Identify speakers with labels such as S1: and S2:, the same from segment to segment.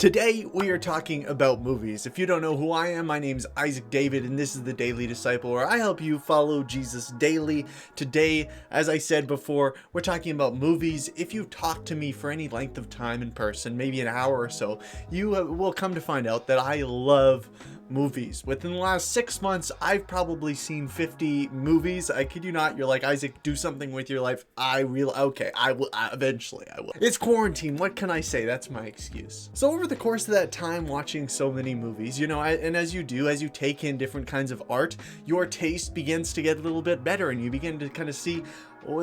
S1: Today we are talking about movies. If you don't know who I am, my name's Isaac David, and this is the Daily Disciple, where I help you follow Jesus daily. Today, as I said before, we're talking about movies. If you've talked to me for any length of time in person, maybe an hour or so, you will come to find out that I love movies. Within the last 6 months, I've probably seen 50 movies. I kid you not. You're like, Isaac, do something with your life. I will. Eventually I will. It's quarantine. What can I say? That's my excuse. So over the course of that time watching so many movies, and as you do, as you take in different kinds of art, your taste begins to get a little bit better, and you begin to kind of see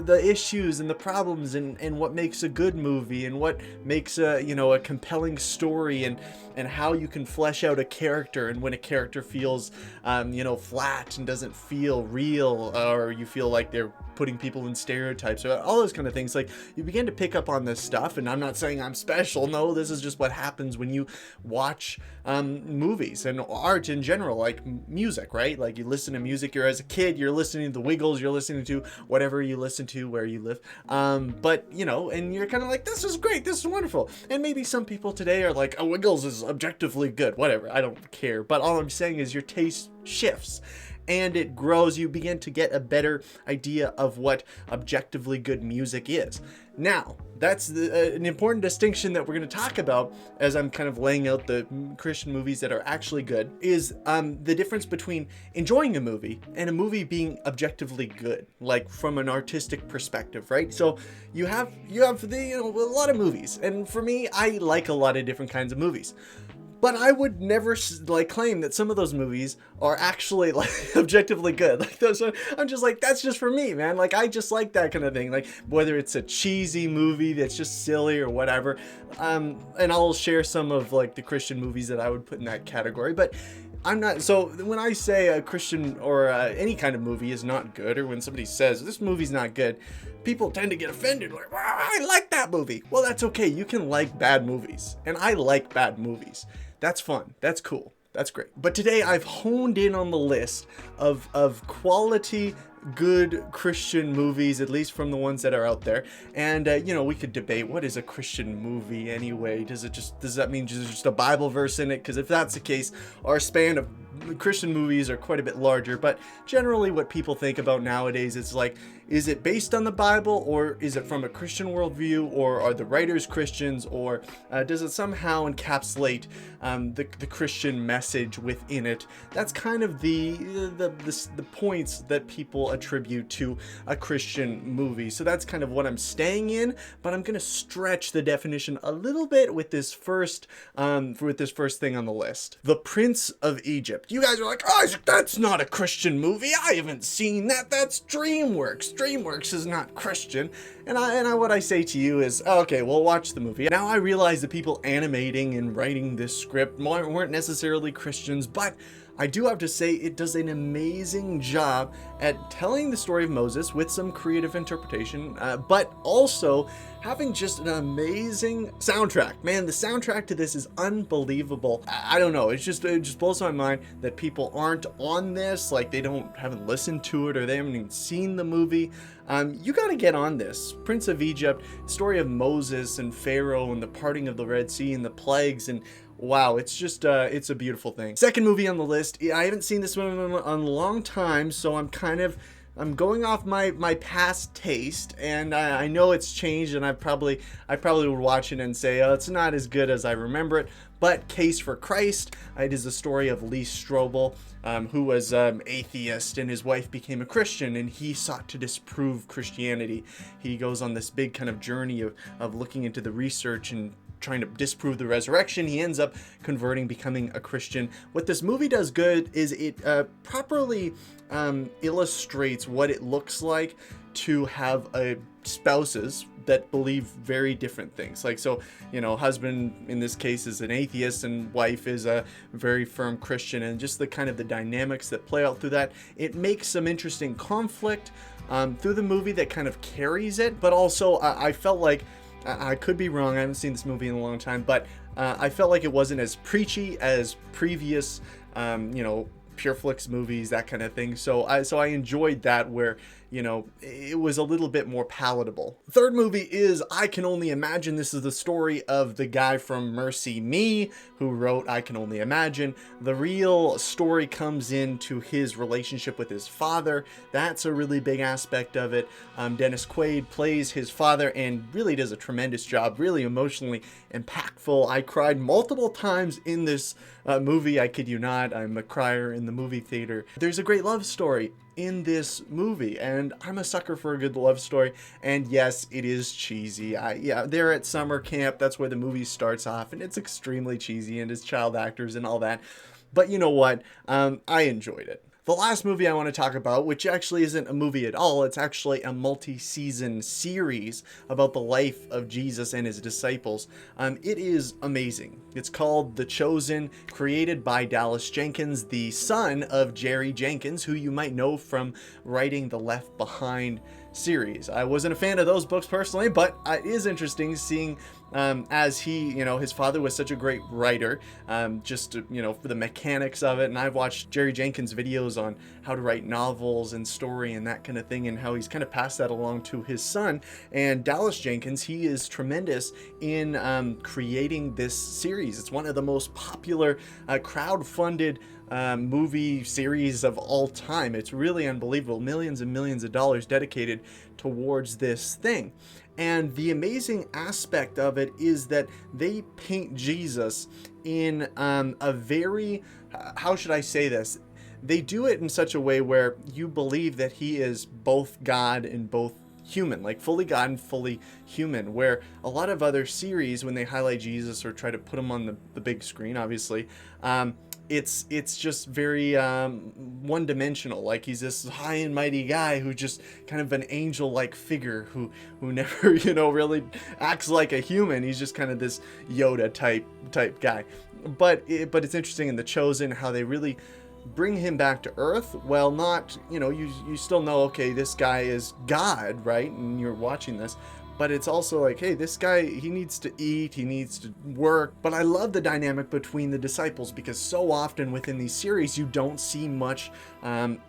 S1: the issues and the problems and what makes a good movie and what makes a compelling story and how you can flesh out a character, and when a character feels flat and doesn't feel real, or you feel like they're putting people in stereotypes, or all those kind of things. Like, you begin to pick up on this stuff, and I'm not saying I'm special. No, this is just what happens when you watch movies and art in general, like music, right? Like, you listen to music, as a kid, you're listening to the Wiggles, you're listening to whatever you listen to where you live, but and you're kind of like, this is great, this is wonderful. And maybe some people today are like, oh, Wiggles is objectively good, whatever, I don't care. But all I'm saying is your taste shifts and it grows. You begin to get a better idea of what objectively good music is. Now, that's an important distinction that we're going to talk about as I'm kind of laying out the Christian movies that are actually good, is the difference between enjoying a movie and a movie being objectively good, like from an artistic perspective, right? So you have a lot of movies, and for me, I like a lot of different kinds of movies. But I would never claim that some of those movies are actually objectively good. Like, those are, I'm just like, that's just for me, man. Like, I just like that kind of thing. Like, whether it's a cheesy movie that's just silly or whatever. And I'll share some of the Christian movies that I would put in that category. But I'm not, so when I say a Christian or any kind of movie is not good, or when somebody says this movie's not good, people tend to get offended, like, wow, I like that movie. Well, that's okay. You can like bad movies, and I like bad movies. That's fun. That's cool. That's great. But today I've honed in on the list of quality, good Christian movies, at least from the ones that are out there. And, we could debate, what is a Christian movie anyway? Does that mean there's just a Bible verse in it? Because if that's the case, our span of Christian movies are quite a bit larger. But generally what people think about nowadays is like, is it based on the Bible, or is it from a Christian worldview, or are the writers Christians, or does it somehow encapsulate the Christian message within it? That's kind of the points that people attribute to a Christian movie. So that's kind of what I'm staying in, but I'm going to stretch the definition a little bit with this first thing on the list. The Prince of Egypt. You guys are like, oh, Isaac, that's not a Christian movie. I haven't seen that. That's DreamWorks. DreamWorks is not Christian. And what I say to you is, okay, well, watch the movie. Now I realize the people animating and writing this script weren't necessarily Christians, but I do have to say it does an amazing job at telling the story of Moses with some creative interpretation, but also having just an amazing soundtrack. Man, the soundtrack to this is unbelievable. I don't know. It just blows my mind that people aren't on this, like they haven't listened to it, or they haven't even seen the movie. You got to get on this. Prince of Egypt, story of Moses and Pharaoh and the parting of the Red Sea and the plagues, and wow, it's just, it's a beautiful thing. Second movie on the list, I haven't seen this one in a long time, so I'm going off my past taste, and I know it's changed, and I probably would watch it and say, oh, it's not as good as I remember it. But Case for Christ, it is the story of Lee Strobel, who was atheist, and his wife became a Christian, and he sought to disprove Christianity. He goes on this big kind of journey of looking into the research and trying to disprove the resurrection. He ends up converting, becoming a Christian. What this movie does good is it properly illustrates what it looks like to have spouses that believe very different things. Like, so, husband in this case is an atheist and wife is a very firm Christian, and just the kind of the dynamics that play out through that. It makes some interesting conflict through the movie that kind of carries it, but also I felt like, I could be wrong, I haven't seen this movie in a long time, but I felt like it wasn't as preachy as previous, Pure Flix movies, that kind of thing. So I enjoyed that, where it was a little bit more palatable. Third movie is I Can Only Imagine. This is the story of the guy from Mercy Me who wrote I Can Only Imagine. The real story comes into his relationship with his father. That's a really big aspect of it. Dennis Quaid plays his father and really does a tremendous job, really emotionally impactful. I cried multiple times in this movie. I kid you not. I'm a crier in the movie theater. There's a great love story in this movie, and I'm a sucker for a good love story. And yes, it is cheesy. They're at summer camp. That's where the movie starts off, and it's extremely cheesy, and it's child actors and all that. But you know what? I enjoyed it. The last movie I want to talk about, which actually isn't a movie at all, it's actually a multi-season series about the life of Jesus and his disciples. It is amazing. It's called The Chosen, created by Dallas Jenkins, the son of Jerry Jenkins, who you might know from writing the Left Behind series. I wasn't a fan of those books personally, but it is interesting seeing as he, his father was such a great writer, for the mechanics of it. And I've watched Jerry Jenkins videos on how to write novels and story and that kind of thing, and how he's kind of passed that along to his son. And Dallas Jenkins, he is tremendous in creating this series. It's one of the most popular crowd-funded movie series of all time. It's really unbelievable. Millions and millions of dollars dedicated towards this thing. And the amazing aspect of it is that they paint Jesus in a very, how should I say this? They do it in such a way where you believe that he is both God and both human, like fully God and fully human, where a lot of other series, when they highlight Jesus or try to put him on the big screen, obviously, it's just very one-dimensional. Like he's this high and mighty guy who just kind of an angel-like figure who never really acts like a human. He's just kind of this Yoda type guy. But it's interesting in The Chosen how they really bring him back to earth. Well, not, you still know, okay, this guy is God, right? And you're watching this. But it's also like, hey, this guy, he needs to eat, he needs to work. But I love the dynamic between the disciples, because so often within these series, you don't see much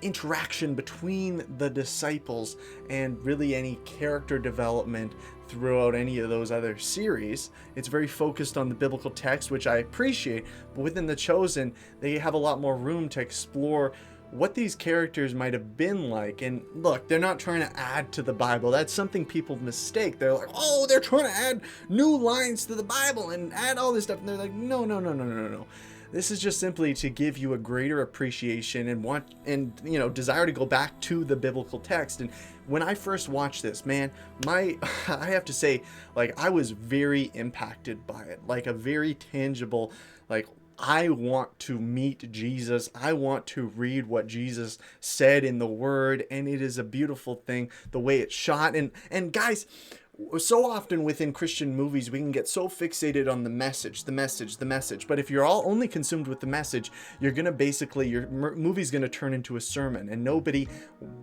S1: interaction between the disciples and really any character development throughout any of those other series. It's very focused on the biblical text, which I appreciate. But within The Chosen, they have a lot more room to explore what these characters might have been like. And look, they're not trying to add to the Bible. That's something people mistake. They're like, oh, they're trying to add new lines to the Bible and add all this stuff. And they're like, no. This is just simply to give you a greater appreciation and desire to go back to the biblical text. And when I first watched this, man, I have to say, like, I was very impacted by it, like a very tangible, like, I want to meet Jesus. I want to read what Jesus said in the Word, and it is a beautiful thing, the way it's shot. And guys, so often within Christian movies, we can get so fixated on the message. But if you're all only consumed with the message, you're going to basically, your movie's going to turn into a sermon. And nobody,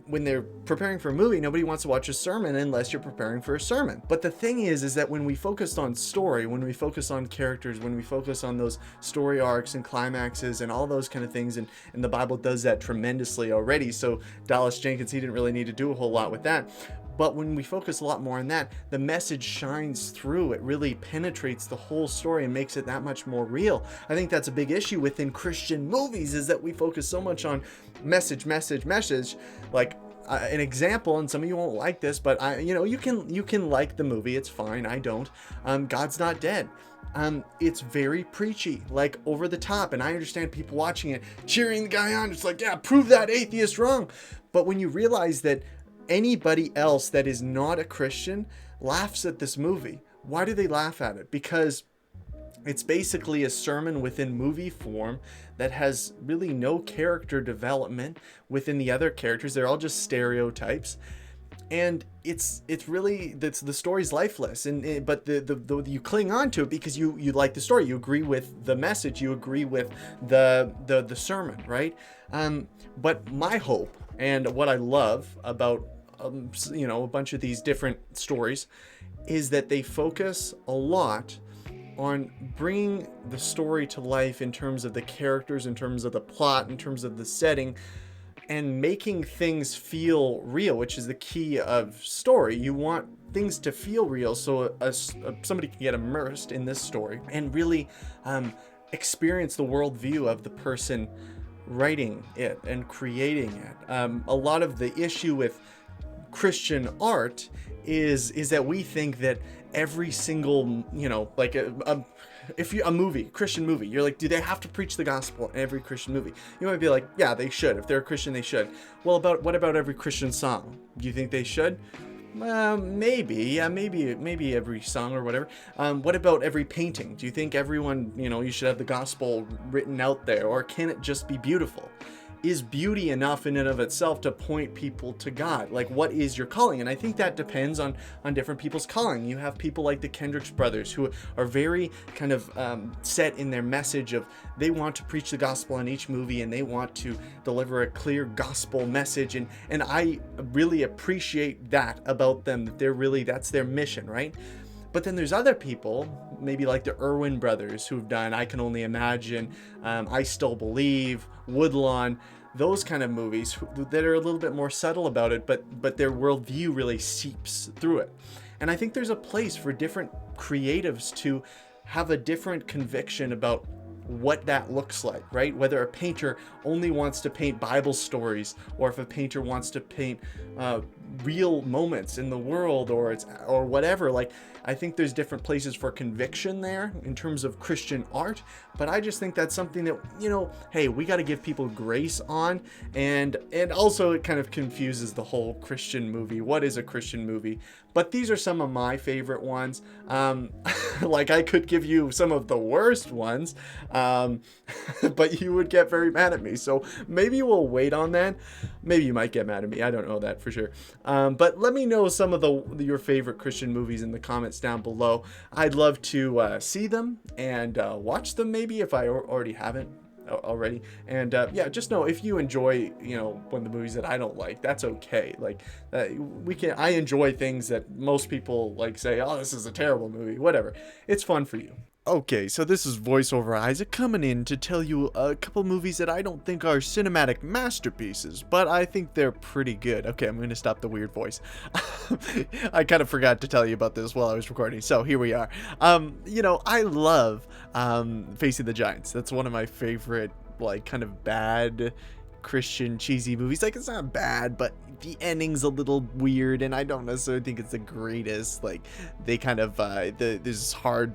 S1: when they're preparing for a movie, nobody wants to watch a sermon unless you're preparing for a sermon. But the thing is that when we focus on story, when we focus on characters, when we focus on those story arcs and climaxes and all those kind of things, and the Bible does that tremendously already. So Dallas Jenkins, he didn't really need to do a whole lot with that. But when we focus a lot more on that, the message shines through. It really penetrates the whole story and makes it that much more real. I think that's a big issue within Christian movies, is that we focus so much on message. Like an example, and some of you won't like this, but you can like the movie. It's fine. I don't. God's Not Dead. It's very preachy, like over the top, and I understand people watching it cheering the guy on. It's like, yeah, prove that atheist wrong. But when you realize that anybody else that is not a Christian laughs at this movie. Why do they laugh at it? Because it's basically a sermon within movie form that has really no character development within the other characters. They're all just stereotypes. And it's really, the story's lifeless, but the you cling on to it because you like the story, you agree with the message, you agree with the sermon, right? But my hope and what I love about a bunch of these different stories is that they focus a lot on bringing the story to life in terms of the characters, in terms of the plot, in terms of the setting, and making things feel real, which is the key of story. You want things to feel real, so somebody can get immersed in this story and really experience the worldview of the person writing it and creating it. A lot of the issue with Christian art is that we think that every single, like a movie, Christian movie, you're like, do they have to preach the gospel in every Christian movie? You might be like, yeah, they should. If they're a Christian, they should. Well, what about every Christian song? Do you think they should? Maybe, yeah, maybe every song or whatever. What about every painting? Do you think everyone, you should have the gospel written out there, or can it just be beautiful? Is beauty enough in and of itself to point people to God? Like, what is your calling? And I think that depends on different people's calling. You have people like the Kendricks brothers who are very kind of set in their message of they want to preach the gospel in each movie, and they want to deliver a clear gospel message. And I really appreciate that about them, that that's their mission, right? But then there's other people, maybe like the Irwin brothers, who've done I Can Only Imagine, I Still Believe, Woodlawn, those kind of movies that are a little bit more subtle about it, but their worldview really seeps through it. And I think there's a place for different creatives to have a different conviction about what that looks like, right? Whether a painter only wants to paint Bible stories, or if a painter wants to paint real moments in the world, or whatever. Like, I think there's different places for conviction there in terms of Christian art, but I just think that's something that, hey, we got to give people grace on. And also it kind of confuses the whole Christian movie. What is a Christian movie? But these are some of my favorite ones. Like, I could give you some of the worst ones, but you would get very mad at me. So maybe we'll wait on that. Maybe you might get mad at me. I don't know that for sure. But let me know some of your favorite Christian movies in the comments down below. I'd love to see them and watch them, maybe, if I already haven't already. And yeah, just know, if you enjoy one of the movies that I don't like, that's okay. Like, I enjoy things that most people like say, oh, this is a terrible movie, whatever. It's fun for you. Okay, so this is Voiceover Isaac coming in to tell you a couple movies that I don't think are cinematic masterpieces, but I think they're pretty good. Okay, I'm going to stop the weird voice. I kind of forgot to tell you about this while I was recording, so here we are. I love Facing the Giants. That's one of my favorite, like, kind of bad Christian cheesy movies. Like, it's not bad, but the ending's a little weird, and I don't necessarily think it's the greatest. Like, they kind of this hard,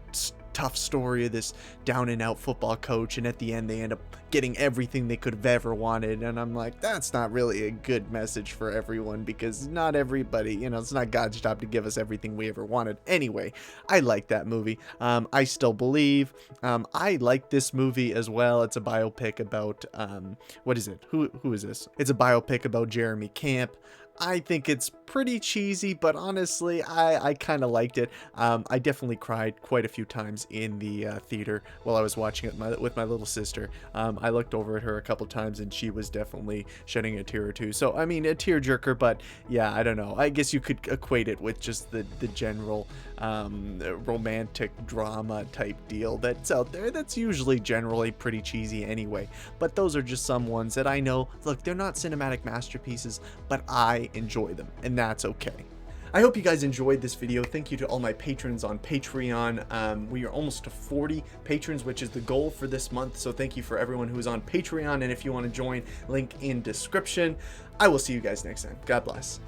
S1: tough story of this down and out football coach, and at the end they end up getting everything they could have ever wanted, and I'm like, that's not really a good message for everyone, because not everybody, it's not God's job to give us everything we ever wanted. Anyway, I like that movie. I Still Believe. I like this movie as well. It's a biopic about what is it? Who is this? It's a biopic about Jeremy Camp. I think it's pretty cheesy, but honestly, I kind of liked it. I definitely cried quite a few times in the theater while I was watching it with my little sister. I looked over at her a couple times, and she was definitely shedding a tear or two. So, I mean, a tearjerker, but yeah, I don't know. I guess you could equate it with just the general romantic drama type deal that's out there. That's usually generally pretty cheesy anyway. But those are just some ones that I know, look, they're not cinematic masterpieces, but I enjoy them, and that's okay. I hope you guys enjoyed this video. Thank you to all my patrons on Patreon. We are almost to 40 patrons, which is the goal for this month. So thank you for everyone who is on Patreon. And if you want to join, link in description. I will see you guys next time. God bless.